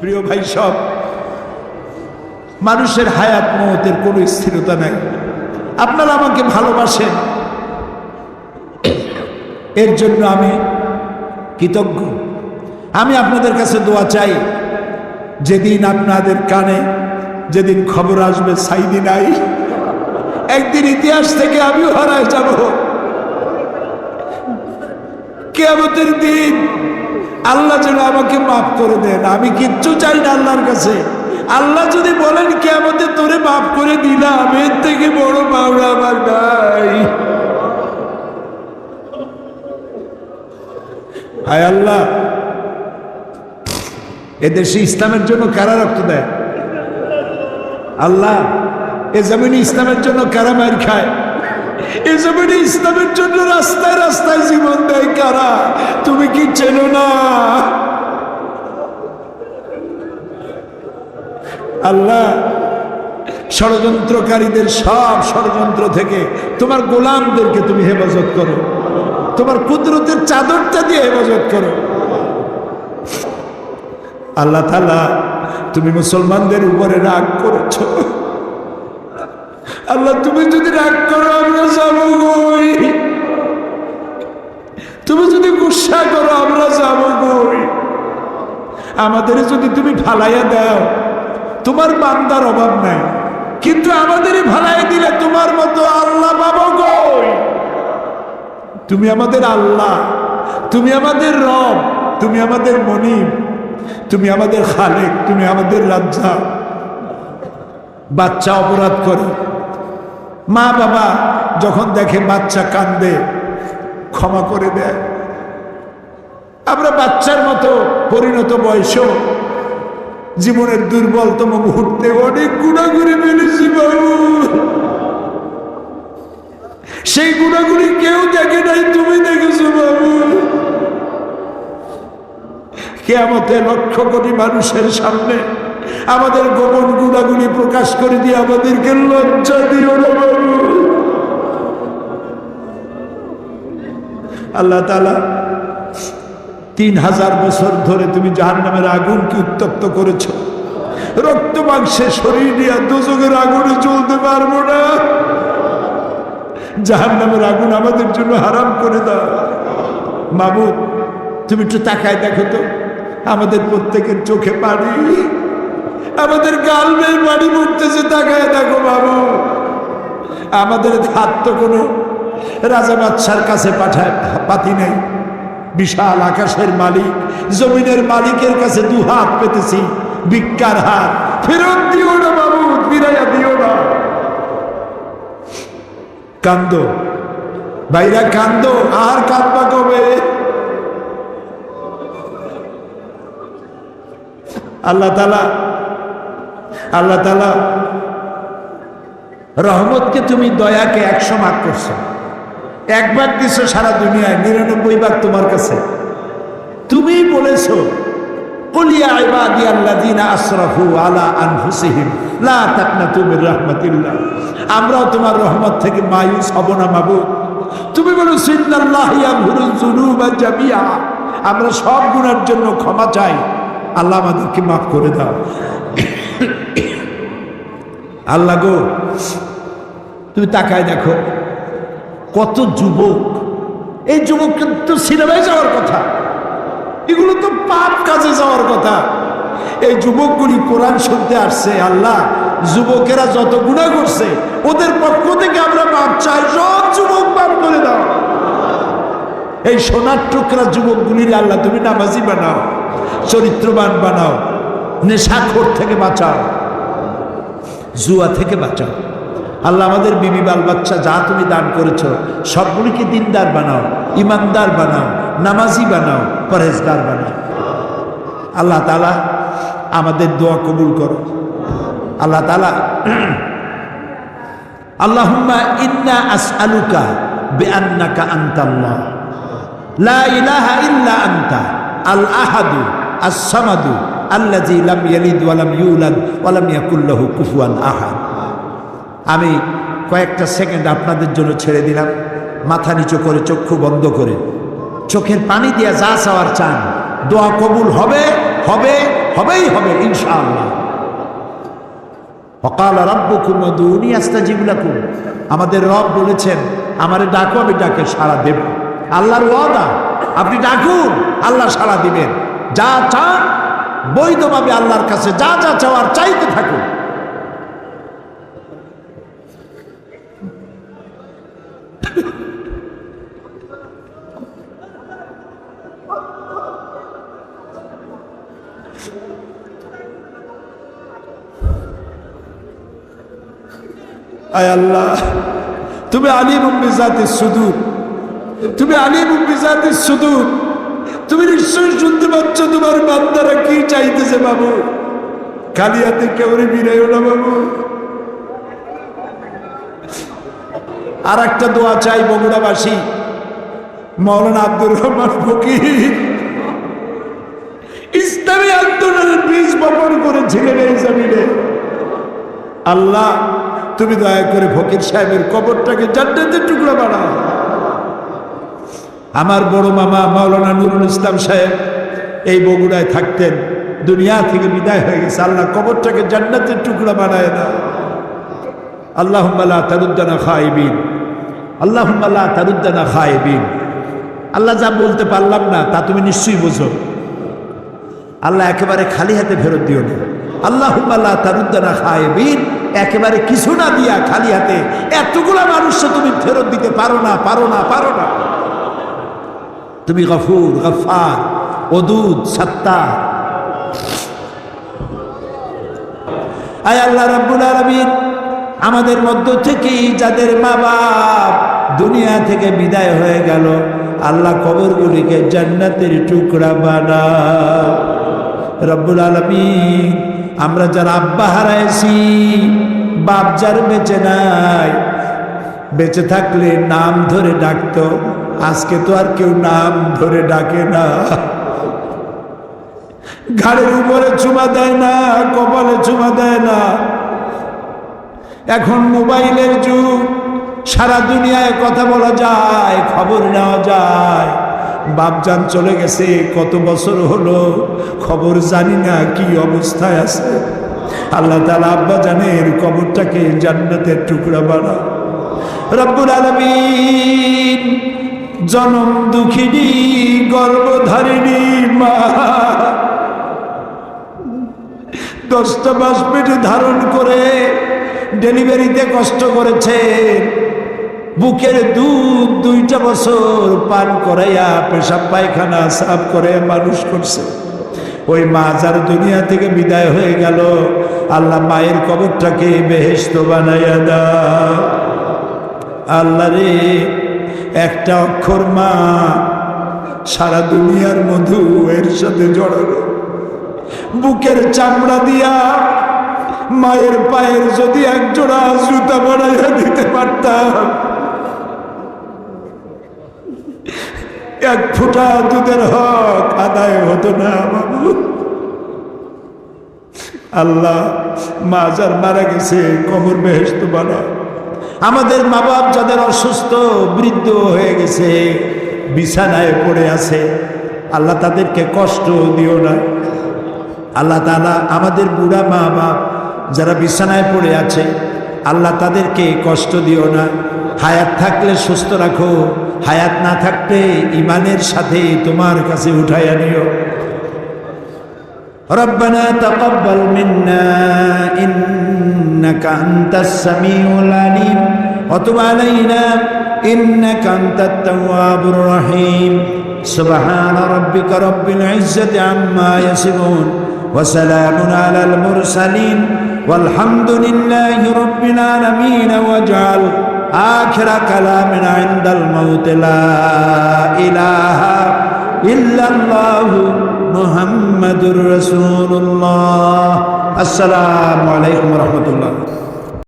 প্রিয় ভাই, সব মানুষের হায়াত মওতের কোনো স্থিরতা নাই। আপনারা আমাকে ভালোবাসেন, এর জন্য আমি কৃতজ্ঞ। আমি আপনাদের কাছে দোয়া চাই, যেদিন আপনাদের কানে যেদিন খবর আসবে সাইদি নাই, একদিন ইতিহাস থেকে আমিও হারায় যাব। কিয়ামতের দিন আল্লাহ যেন আমাকে মাফ করে দেন। আমি কিচ্ছু চাই না আল্লাহর কাছে। আল্লাহ যদি বলেন কিয়ামতে তোরে মাফ করে দিলাম, এর থেকে বড় পাওনা আমার নাই। হায় আল্লাহ, এদেশে ইসলামের জন্য কারা রক্ত দেয়? আল্লাহ, এ জমিনে ইসলামের জন্য কারা মার খায়? এ জমিনে ইসলামের জন্য রাস্তায় রাস্তায় জীবন দেয় কারা? তুমি কি চেনো না? আল্লাহ, ষড়যন্ত্রকারীদের সব ষড়যন্ত্র থেকে তোমার গোলামদেরকে তুমি হেফাজত করো, তোমার কুদরতের চাদরটা দিয়ে হেফাজত করো। আল্লাহ তাআলা, তুমি মুসলমানদের উপরে রাগ করেছো। আল্লাহ, তুমি যদি রাগ করো আমরা যাবো কই? তুমি যদি গুসা করো আমরা যাবো কই? আমাদের যদি তুমি ফালাইয়া দাও, তোমার বান্দার অভাব নাই, কিন্তু আমাদেরই ফালাইয়া দিলে তোমার মতো আল্লাহ পাবো কই? তুমি আমাদের আল্লাহ, তুমি আমাদের রব, তুমি আমাদের মনিব, তুমি আমাদের খালেক, তুমি আমাদের রাজ্জাক। বাচ্চা অপরাধ করে, মা বাবা যখন দেখে বাচ্চা কান্দে ক্ষমা করে দেয়। আমরা বাচ্চার মতো পরিণত বয়সেও জীবনের দুর্বলতম মুহূর্তে অনেক গুনাহ করে ফেলেছি বাবু। সেই গুনাহগুলি কেউ দেখে নাই, তুমি দেখেছো বাবু। কিয়ামতে লক্ষ কোটি মানুষের সামনে আমাদের গোপন গুনাহগুলি প্রকাশ করে দিয়ে আমাদেরকে লজ্জা দিও না বাবু। আল্লাহ তাআলা, 3000 বছর ধরে তুমি জাহান্নামের আগুনকে উত্তপ্ত করেছো। রক্ত মাংসে শরীর নিয়ে দোজখের আগুনে জ্বলতে পারবো না। জাহান্নামের আগুন আমাদের জন্য হারাম করে দাও। মাবুদ, তুমি একটু তাকায় দেখো তো, আমাদের প্রত্যেকের চোখে পানি, আমাদের গাল বেয়ে পানি পড়তেছে, তাকায় দেখো বাবু। আমাদের হাত তো কোনো রাজা বাদশার কাছে পাতি নেই। বিশাল আকাশের মালিক, জমিনের মালিকের কাছে দু হাত পেতেছি, ভিক্ষার হাত। ফেরত দিও না বাবু, ফিরাইয়া দিও না। কান্দো ভাইরা, কান্দো। আর কাঁদবা কবে? আল্লাহ তাআলা রহমতকে তুমি দয়াকে 100 ভাগ করছো। একবার দিছো সারা দুনিয়ায়, 99 ভাগ তোমার কাছে। তুমি বলেছো, কুল ইয়া ইবাদিয়াল্লাযীনা আসরাফু আলা আনফুসিহিম লা তাকনাতু মির রাহমাতিল্লাহ। আমরাও তোমার রহমত থেকে মায়ুস হব না মাবুদ। তুমি বলেছো, ইন্নাল্লাহা ইয়াগফিরুয যুনুবা জামিআ। আমরা সব গুনার জন্য ক্ষমা চাই, আল্লাহ আমাদেরকে মাফ করে দাও। আল্লাহ গো, তুমি তাকায় দেখো কত যুবক। এই যুবক তো সিনেমায় যাওয়ার কথা, এগুলো তো পাপ কাজে যাওয়ার কথা। এই যুবকগুলি কোরআন শুনতে আসছে। আল্লাহ, যুবকেরা যত গুনাহ করছে ওদের পক্ষ থেকে আমরা মাপ চাই। সব যুবক মাফ করে দাও। এই সোনার টুকরা যুবকগুলির আল্লাহ তুমি নামাজি বানাও, চরিত্রবান বানাও, নেশাখোর থেকে বাঁচাও, জুয়া থেকে বাঁচাও। আল্লাহ, আমাদের বিবি বাল বাচ্চা যা তুমি দান করেছ সবগুলিকে দিনদার বানাও, ইমানদার বানাও, নামাজি বানাও, পরহেজগার বানাও। আল্লাহ তাআলা আমাদের দোয়া কবুল করো। আল্লাহ তাআলা, আল্লাহুম্মা ইন্না আসআলুকা বিআন্নাকা আনতাল্লাহ লা ইলাহা ইল্লা আনতা আল আহাদু আস সামাদু আল্লাযী লাম ইয়ালিদ ওয়া লাম ইউলাদ ওয়া লাম ইয়াকুল লাহু কুফুয়ান আহাদ। আমি কয়েকটা সেকেন্ড আপনাদের জন্য ছেড়ে দিলাম। মাথা নিচু করে, চক্ষু বন্ধ করে, চোখের পানি দিয়ে যা চাওয়ার চান, দোয়া কবুল হবে, হবে, হবেই হবে ইনশাআল্লাহ। ওয়াকাল রাব্বুকুম উদউনি আস্তাজিব লাকুম, আমাদের রব বলেছেন আমারে ডাকো আমি ডাকে সাড়া দেব। আল্লাহর ওয়াদা, আপনি ডাকুন আল্লাহ সাড়া দিবেন। যা চান বৈধভাবে আল্লাহর কাছে যা যা চাওয়ার চাইতে থাকুন। আয় আল্লাহ, তুমি আলিমুম বিযাতিস সুদূর, তুমি আলিমুম বিযাতিস সুদূর, তুমি নিশ্চয়ই শুনতে পাচ্ছ তোমার বান্দারা কি চাইতেছে বাবু। খালি হাতে কেউ বিরাইও না বাবু। আর একটা দোয়া চাই বগুড়াবাসী, মাওলানা আব্দুর রহমান ফকির ইসলামী আন্দোলনের বীজ বপন করেছিলেন এই জমিনে। আল্লাহ তুমি দয়া করে ফকির সাহেবের কবরটাকে জান্নাতের টুকরা বানাও। আমার বড় মামা মাওলানা নুরুল ইসলাম সাহেব এই বগুড়ায় থাকতেন, দুনিয়া থেকে বিদায় হয়ে গেছে। আল্লাহ কবরটাকে জান্নাতের টুকরা বানায় দাও। আল্লাহুম্মা লা তারুদ্দানা খাইবিন, আল্লাহুম্মা লা তারুদ্দানা খাইবিন। আল্লাহ যা বলতে পারলাম না তা তুমি নিশ্চয়ই বোঝো। আল্লাহ একেবারে খালি হাতে ফেরত দিও না। আল্লাহুম্মা লা তারুদ্দানা খাইবিন, একেবারে কিছু না দিয়া খালি হাতে এতগুলা মানুষকে তুমি ফেরত দিতে পারো না, পারো না, পারো না। তুমি গফুর, গফফার, ওদুদ, সাত্তার। আয় আল্লাহ রাব্বুল আলামিন, আমাদের মধ্য থেকেই যাদের মা বাপ দুনিয়া থেকে বিদায় হয়ে গেল, আল্লাহ কবরগুলিকে জান্নাতের টুকরা বানাও রব্বুল আলামিন। আমরা যারা আব্বা হারাইছি, বাপ যার বেঁচে নাই, বেঁচে থাকলে নাম ধরে ডাকতো, আজকে তো আর কেউ নাম ধরে ডাকে না। ঘাড়ের উপরে চুমা দেয় না, কপালে চুমা দেয় না। এখন মোবাইলের যুগ, সারা দুনিয়ায় কথা বলা যায়, খবর নেওয়া যায়। বাপজান চলে গেছে কত বছর হলো, খবর জানি না কি অবস্থায় আছে। আল্লাহ তাআলা আব্বা জানের কবরটাকে জান্নাতের টুকরা বানাও রব্বুল আলামিন। জনম দুঃখিনী গর্ভধারিণী মা 10টা মাস পেটে ধারণ করে ডেলিভারিতে কষ্ট করেছে, বুকের দুধ 2টা বছর পান করাইয়া পেশাব পায়খানা সাফ করে মানুষ করছে। ওই মা যার দুনিয়া থেকে বিদায় হয়ে গেল, আল্লাহ মায়ের কবরটাকে বেহেশত বানাইয়া দাও। আল্লাহ রে, একটা অক্ষর মা সারা দুনিয়ার মধু এর সাথে জড়ানো। বুকের চামড়া দিয়া মায়ের পায়ের যদি একজোড়া জুতা বানাইয়া দিতে পারতাম, এক ফোঁটা দুধের হক আদায় হতো না বাবু। আল্লাহ মা যার মারা গেছে কবর বেহেশত বানাও। আমাদের মা বাপ যাদের অসুস্থ বৃদ্ধ হয়ে গেছে, বিছানায় পড়ে আছে, আল্লাহ তাদেরকে কষ্ট দিও না। আল্লাহ তাআলা আমাদের বুড়া মা বাপ যারা বিছানায় পড়ে আছে, আল্লাহ তাদেরকে কষ্ট দিও না। হায়াত থাকলে সুস্থ রাখো, হায়াত না থাকলে ইমানের সাথে তোমার কাছে উঠাইয়া নিও। রব্বানা তাকাব্বাল মিন্না ইন্নাকা আনতাস সামিউল আলিম ওয়া তুব আলাইনা ইন্নাকা আনতাত তাওয়াবুর রহিম। সুবহানা রাব্বিকা রাব্বিল ইজ্জাতি আম্মা ইয়াসিফুন ওয়া সালামুন আলাল মুরসালিন ওয়ালহামদুলিল্লাহি রাব্বিল আলামিন। ওয়াজআল আখিরা কালামিনা ইনদাল মাউত লা ইলাহা ইল্লাল্লাহু মুহাম্মাদুর রাসূলুল্লাহ। আসসালামু আলাইকুম ওয়া রাহমাতুল্লাহ।